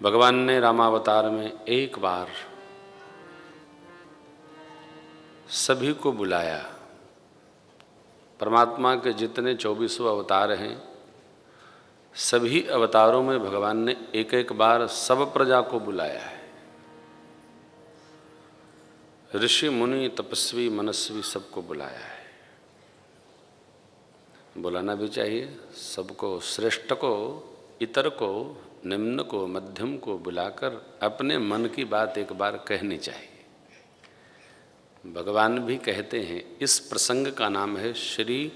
भगवान ने रामावतार में एक बार सभी को बुलाया। परमात्मा के जितने 24 अवतार हैं, सभी अवतारों में भगवान ने एक एक बार सब प्रजा को बुलाया है। ऋषि मुनि तपस्वी मनस्वी सबको बुलाया है। बुलाना भी चाहिए सबको, श्रेष्ठ को, इतर को, निम्न को, मध्यम को बुलाकर अपने मन की बात एक बार कहनी चाहिए। भगवान भी कहते हैं, इस प्रसंग का नाम है श्री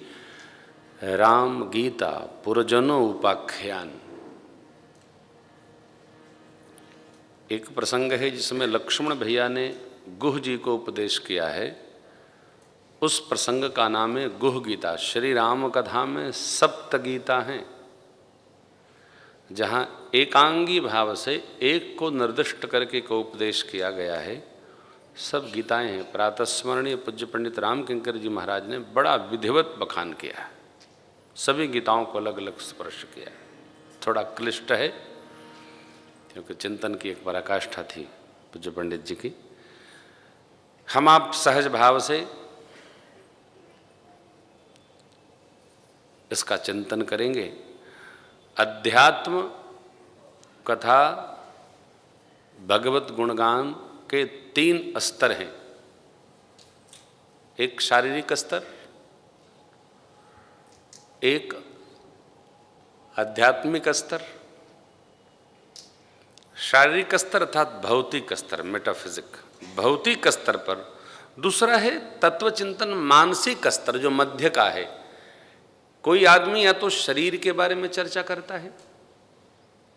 राम गीता पुरजनो उपाख्यान। एक प्रसंग है जिसमें लक्ष्मण भैया ने गुह जी को उपदेश किया है। उस प्रसंग का नाम है गुह गीता। श्री राम कथा में सप्त गीता हैं, जहाँ एकांगी भाव से एक को निर्दिष्ट करके को उपदेश किया गया है। सब गीताएं हैं। प्रातस्मरणीय पूज्य पंडित राम किंकर जी महाराज ने बड़ा विधिवत बखान किया है, सभी गीताओं को अलग अलग स्पर्श किया है। थोड़ा क्लिष्ट है क्योंकि चिंतन की एक पराकाष्ठा थी पूज्य पंडित जी की। हम आप सहज भाव से इसका चिंतन करेंगे। अध्यात्म कथा भगवत गुणगान के 3 स्तर हैं। एक शारीरिक स्तर, एक आध्यात्मिक स्तर, शारीरिक स्तर अर्थात भौतिक स्तर, मेटाफिजिक भौतिक स्तर पर। दूसरा है तत्वचिंतन मानसिक स्तर, जो मध्य का है। कोई आदमी या तो शरीर के बारे में चर्चा करता है,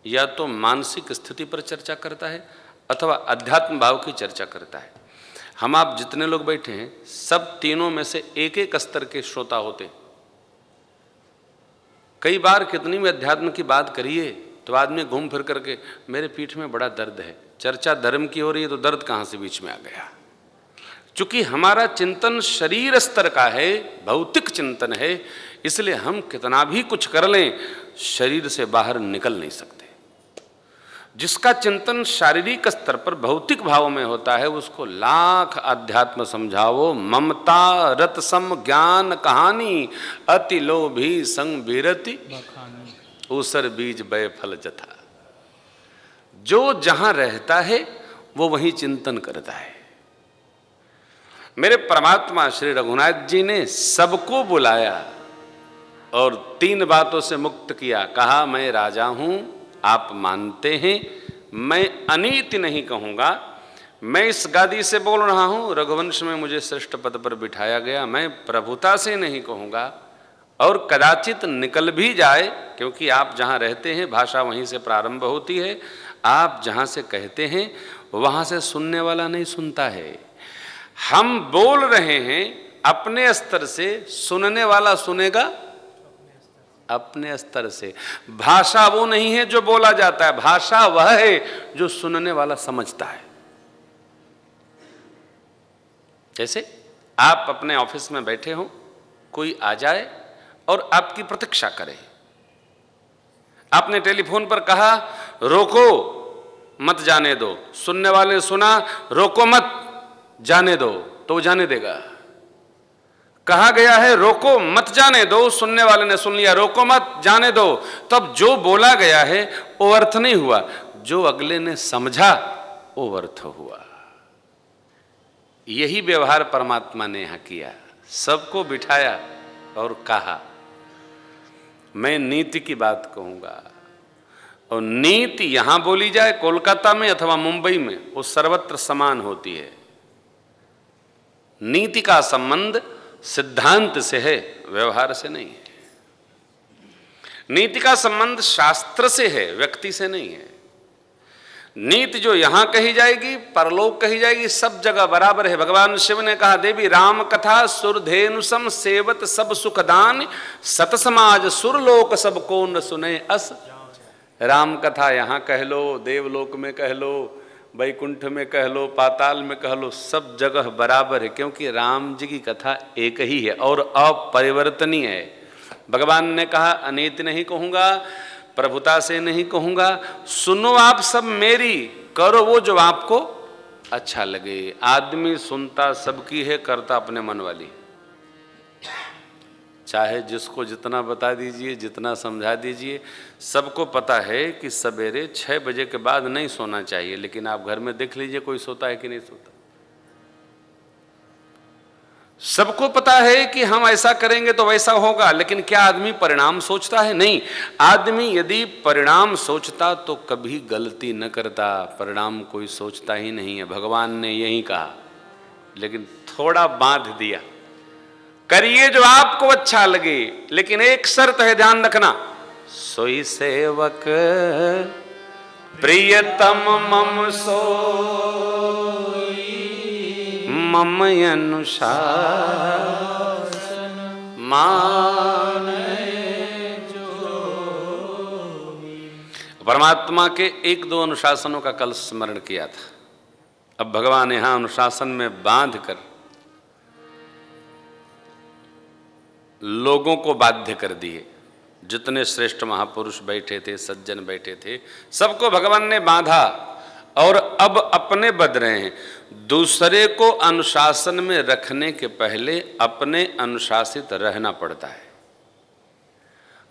या तो मानसिक स्थिति पर चर्चा करता है, अथवा अध्यात्म भाव की चर्चा करता है। हम आप जितने लोग बैठे हैं, सब तीनों में से एक एक स्तर के श्रोता होते। कई बार कितनी भी अध्यात्म की बात करिए तो आदमी घूम फिर करके, मेरे पीठ में बड़ा दर्द है। चर्चा धर्म की हो रही है तो दर्द कहाँ से बीच में आ गया? चूंकि हमारा चिंतन शरीर स्तर का है, भौतिक चिंतन है, इसलिए हम कितना भी कुछ कर लें शरीर से बाहर निकल नहीं सकते। जिसका चिंतन शारीरिक स्तर पर भौतिक भाव में होता है, उसको लाख अध्यात्म समझाओ। ममता रत सम ज्ञान कहानी, अति लोभी संग बीरति ऊसर बीज बय फल जथा। जो जहां रहता है वो वहीं चिंतन करता है। मेरे परमात्मा श्री रघुनाथ जी ने सबको बुलाया और 3 बातों से मुक्त किया। कहा, मैं राजा हूं, आप मानते हैं, मैं अनीति नहीं कहूंगा। मैं इस गादी से बोल रहा हूं, रघुवंश में मुझे श्रेष्ठ पद पर बिठाया गया। मैं प्रभुता से नहीं कहूंगा, और कदाचित निकल भी जाए, क्योंकि आप जहां रहते हैं भाषा वहीं से प्रारंभ होती है। आप जहां से कहते हैं वहां से सुनने वाला नहीं सुनता है। हम बोल रहे हैं अपने स्तर से, सुनने वाला सुनेगा अपने स्तर से। भाषा वो नहीं है जो बोला जाता है, भाषा वह है जो सुनने वाला समझता है। जैसे आप अपने ऑफिस में बैठे हो, कोई आ जाए और आपकी प्रतीक्षा करे। आपने टेलीफोन पर कहा, रोको मत जाने दो। सुनने वाले ने सुना, रोको मत जाने दो, तो वो जाने देगा। कहा गया है रोको मत जाने दो, सुनने वाले ने सुन लिया, रोको मत जाने दो। तब जो बोला गया है वो अर्थ नहीं हुआ, जो अगले ने समझा वो अर्थ हुआ। यही व्यवहार परमात्मा ने यहां किया। सबको बिठाया और कहा, मैं नीति की बात कहूंगा। और नीति यहां बोली जाए कोलकाता में अथवा मुंबई में, वो सर्वत्र समान होती है। नीति का संबंध सिद्धांत से है, व्यवहार से नहीं है। नीति का संबंध शास्त्र से है, व्यक्ति से नहीं है। नीति जो यहां कही जाएगी, परलोक कही जाएगी, सब जगह बराबर है। भगवान शिव ने कहा, देवी राम कथा सुरधेनुसम सेवत सब सुखदान, सत समाज सुरलोक सब को न सुने अस। राम कथा यहां कह लो, देवलोक में कह लो, वैकुंठ में कह लो, पाताल में कह लो, सब जगह बराबर है, क्योंकि राम जी की कथा एक ही है और अपरिवर्तनीय है। भगवान ने कहा, अनीति नहीं कहूंगा, प्रभुता से नहीं कहूंगा, सुनो आप सब मेरी, करो वो जो आपको अच्छा लगे। आदमी सुनता सबकी है, करता अपने मन वाली। चाहे जिसको जितना बता दीजिए, जितना समझा दीजिए, सबको पता है कि सवेरे 6 बजे के बाद नहीं सोना चाहिए, लेकिन आप घर में देख लीजिए कोई सोता है कि नहीं सोता। सबको पता है कि हम ऐसा करेंगे तो वैसा होगा, लेकिन क्या आदमी परिणाम सोचता है? नहीं। आदमी यदि परिणाम सोचता तो कभी गलती न करता, परिणाम कोई सोचता ही नहीं है। भगवान ने यही कहा, लेकिन थोड़ा बांध दिया, करिए जो आपको अच्छा लगे, लेकिन एक शर्त है, ध्यान रखना, सोई सेवक प्रियतम मम सोई, मम अनुशासन माने जो। परमात्मा के 1-2 अनुशासनों का कल स्मरण किया था। अब भगवान यहां अनुशासन में बांध कर लोगों को बाध्य कर दिए। जितने श्रेष्ठ महापुरुष बैठे थे, सज्जन बैठे थे, सबको भगवान ने बांधा और अब अपने बध रहे हैं। दूसरे को अनुशासन में रखने के पहले अपने अनुशासित रहना पड़ता है।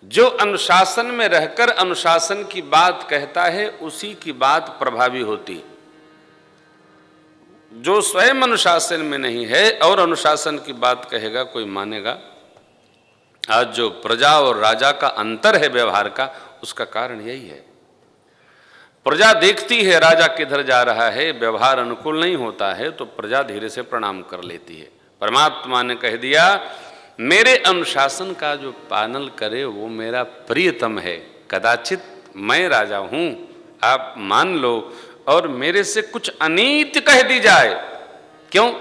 जो अनुशासन में रहकर अनुशासन की बात कहता है, उसी की बात प्रभावी होती। जो स्वयं अनुशासन में नहीं है और अनुशासन की बात कहेगा, कोई मानेगा? आज जो प्रजा और राजा का अंतर है व्यवहार का, उसका कारण यही है। प्रजा देखती है राजा किधर जा रहा है, व्यवहार अनुकूल नहीं होता है तो प्रजा धीरे से प्रणाम कर लेती है। परमात्मा ने कह दिया, मेरे अनुशासन का जो पालन करे वो मेरा प्रियतम है। कदाचित मैं राजा हूं, आप मान लो, और मेरे से कुछ अनीति कह दी जाए। क्यों?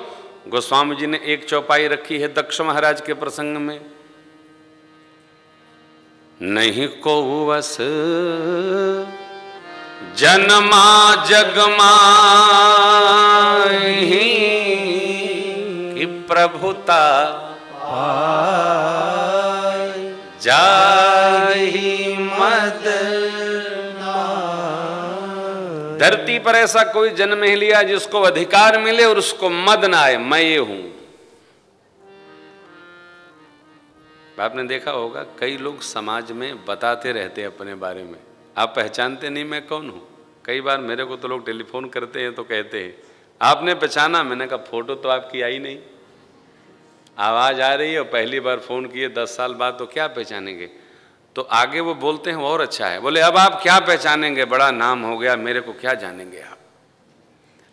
गोस्वामी जी ने एक चौपाई रखी है दक्ष महाराज के प्रसंग में, नहीं को वस जन्मा जगमाहि, कि प्रभुता जाहि मद। धरती पर ऐसा कोई जन्म ही लिया जिसको अधिकार मिले और उसको मद ना आए, मैं ये हूं। आपने देखा होगा कई लोग समाज में बताते रहते हैं अपने बारे में, आप पहचानते नहीं मैं कौन हूं। कई बार मेरे को तो लोग टेलीफोन करते हैं तो कहते हैं आपने पहचाना? मैंने कहा फोटो तो आपकी आई नहीं, आवाज आ रही है और पहली बार फोन किए 10 साल बाद, तो क्या पहचानेंगे? तो आगे वो बोलते हैं और अच्छा है, बोले अब आप क्या पहचानेंगे, बड़ा नाम हो गया, मेरे को क्या जानेंगे आप।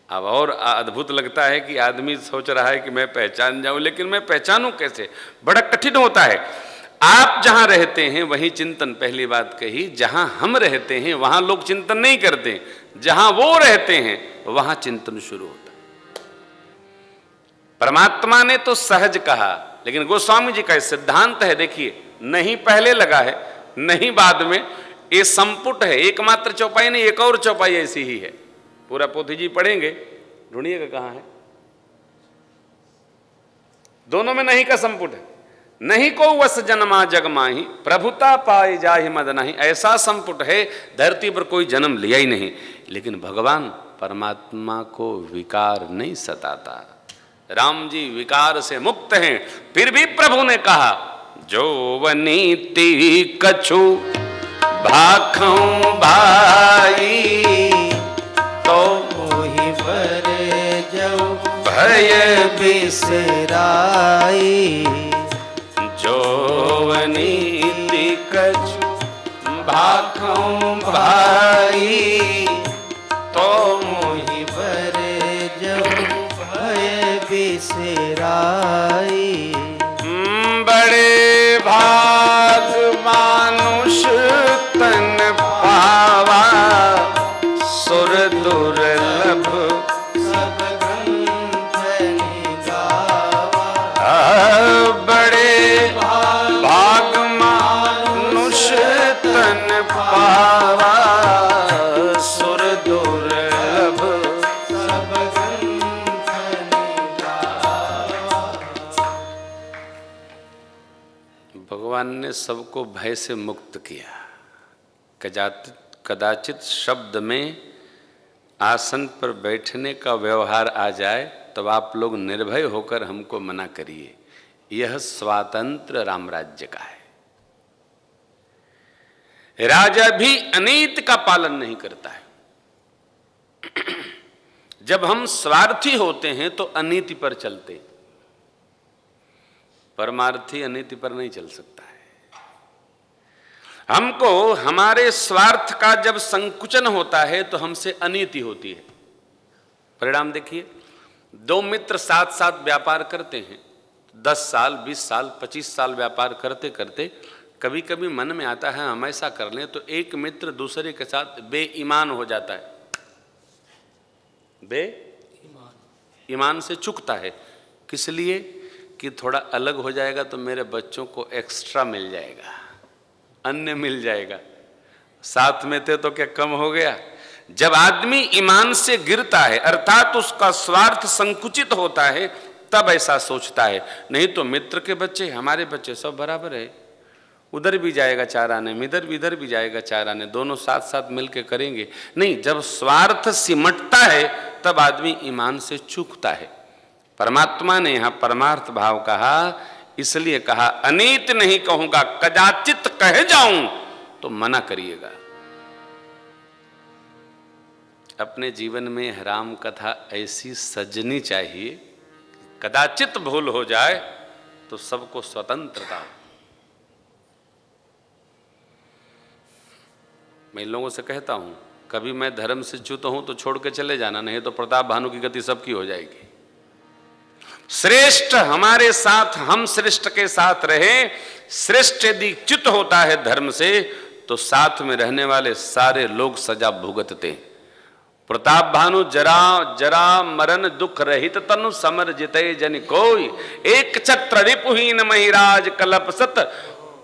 अब और अद्भुत लगता है कि आदमी सोच रहा है कि मैं पहचान जाऊं, लेकिन मैं पहचानूं कैसे? बड़ा कठिन होता है। आप जहां रहते हैं वहीं चिंतन, पहली बात कही, जहां हम रहते हैं वहां लोग चिंतन नहीं करते, जहां वो रहते हैं वहां चिंतन शुरू होता है। परमात्मा ने तो सहज कहा, लेकिन गोस्वामी जी का सिद्धांत है, देखिए, नहीं पहले लगा है, नहीं बाद में, ये संपुट है, एकमात्र चौपाई नहीं, एक और चौपाई ऐसी ही है। पूरा पोथी जी पढ़ेंगे, ढूंढिएगा कहां है, दोनों में नहीं का संपुट है। नहीं को वस जन्मा जगमाही, प्रभुता पाए जाहि मद नहीं, ऐसा संपुट है, धरती पर कोई जन्म लिया ही नहीं। लेकिन भगवान परमात्मा को विकार नहीं सताता। राम जी विकार से मुक्त हैं, फिर भी प्रभु ने कहा, जो वनीति कछु भाखों भाई, तो मोहि भरे जो भय बिसराई। जो वनीति कछु भाखों भाई, तो मोहि भरे जो भय बिसराई। बड़े भाग मानुष तन पावा, सुर दुर्लभ सब ग्रंथ गावा। बड़े भाग मानुष तन पावा, सुर दुर्लभ सब ग्रंथ गावा। भगवान ने सबको भय से मुक्त किया। कदाचित शब्द में आसन पर बैठने का व्यवहार आ जाए तब आप लोग निर्भय होकर हमको मना करिए। यह स्वातंत्र राम राज्य का है। राजा भी अनीति का पालन नहीं करता है। जब हम स्वार्थी होते हैं तो अनीति पर चलते हैं, परमार्थी अनीति पर नहीं चल सकता है। हमको हमारे स्वार्थ का जब संकुचन होता है तो हमसे अनीति होती है। परिणाम देखिए, दो मित्र साथ साथ व्यापार करते हैं, 10 साल 20 साल 25 साल व्यापार करते करते कभी कभी मन में आता है हम ऐसा कर लें, तो एक मित्र दूसरे के साथ बेईमान हो जाता है, बेईमान से चूकता है। किस लिए? कि थोड़ा अलग हो जाएगा तो मेरे बच्चों को एक्स्ट्रा मिल जाएगा, अन्य मिल जाएगा, साथ में थे तो क्या कम हो गया। जब आदमी ईमान से गिरता है अर्थात उसका स्वार्थ संकुचित होता है तब ऐसा सोचता है। नहीं तो मित्र के बच्चे हमारे बच्चे सब बराबर है, उधर भी जाएगा 4 आने, इधर भी जाएगा 4 आने, दोनों साथ साथ मिलके करेंगे। नहीं, जब स्वार्थ सिमटता है तब आदमी ईमान से चूकता है। परमात्मा ने यहां परमार्थ भाव कहा, इसलिए कहा अनीत नहीं कहूंगा, कदाचित कह जाऊं तो मना करिएगा। अपने जीवन में राम कथा ऐसी सजनी चाहिए, कदाचित भूल हो जाए तो सबको स्वतंत्रता। मैं लोगों से कहता हूं, कभी मैं धर्म से च्युत हूं तो छोड़ के चले जाना, नहीं तो प्रताप भानु की गति सबकी हो जाएगी। श्रेष्ठ हमारे साथ, हम श्रेष्ठ के साथ रहे। श्रेष्ठ यदि च्युत होता है धर्म से तो साथ में रहने वाले सारे लोग सजा भुगतते। प्रताप भानु जरा मरण दुख रहित तनु समर जिते जन कोई, एक छत्र रिपुहीन महिराज कलप सत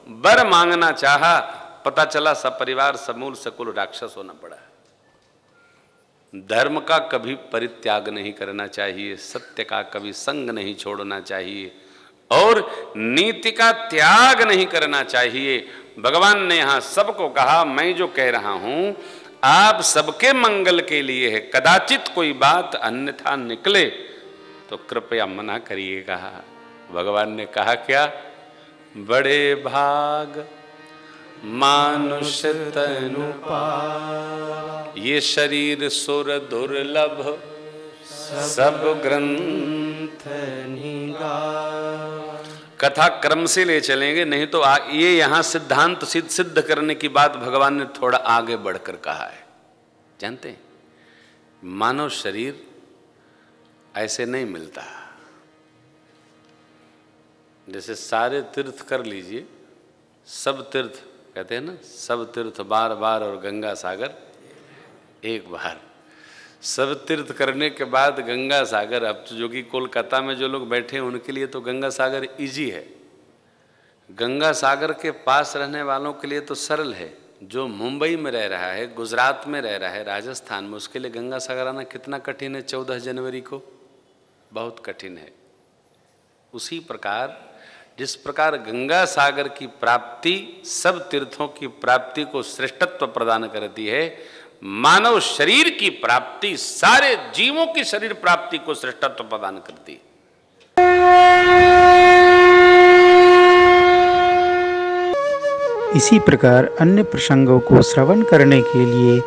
बर मांगना चाहा, पता चला सब परिवार समूल सकुल राक्षस होना पड़ा। धर्म का कभी परित्याग नहीं करना चाहिए, सत्य का कभी संग नहीं छोड़ना चाहिए और नीति का त्याग नहीं करना चाहिए। भगवान ने यहां सबको कहा, मैं जो कह रहा हूं आप सबके मंगल के लिए है, कदाचित कोई बात अन्यथा निकले तो कृपया मना करिए। कहा भगवान ने कहा क्या? बड़े भाग मानुष तनु पावा, ये शरीर सुर दुर्लभ सब ग्रंथ निगावा। कथा क्रम से ले चलेंगे, नहीं तो ये यहां सिद्धांत सिद्ध करने की बात भगवान ने थोड़ा आगे बढ़कर कहा है। जानते हैं, मानव शरीर ऐसे नहीं मिलता। जैसे सारे तीर्थ कर लीजिए, सब तीर्थ कहते हैं ना, सब तीर्थ बार बार और गंगा सागर एक बार। सब तीर्थ करने के बाद गंगा सागर, अब जो कि कोलकाता में जो लोग बैठे हैं उनके लिए तो गंगा सागर इजी है, गंगा सागर के पास रहने वालों के लिए तो सरल है। जो मुंबई में रह रहा है, गुजरात में रह रहा है, राजस्थान में, उसके लिए गंगा सागर आना कितना कठिन है 14 जनवरी को, बहुत कठिन है। उसी प्रकार जिस प्रकार गंगा सागर की प्राप्ति सब तीर्थों की प्राप्ति को श्रेष्ठत्व प्रदान करती है, मानव शरीर की प्राप्ति सारे जीवों की शरीर प्राप्ति को श्रेष्ठत्व प्रदान करती है। इसी प्रकार अन्य प्रसंगों को श्रवण करने के लिए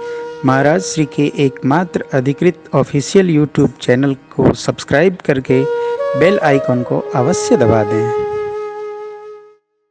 महाराज श्री के एकमात्र अधिकृत ऑफिशियल YouTube चैनल को सब्सक्राइब करके बेल आइकन को अवश्य दबा दें।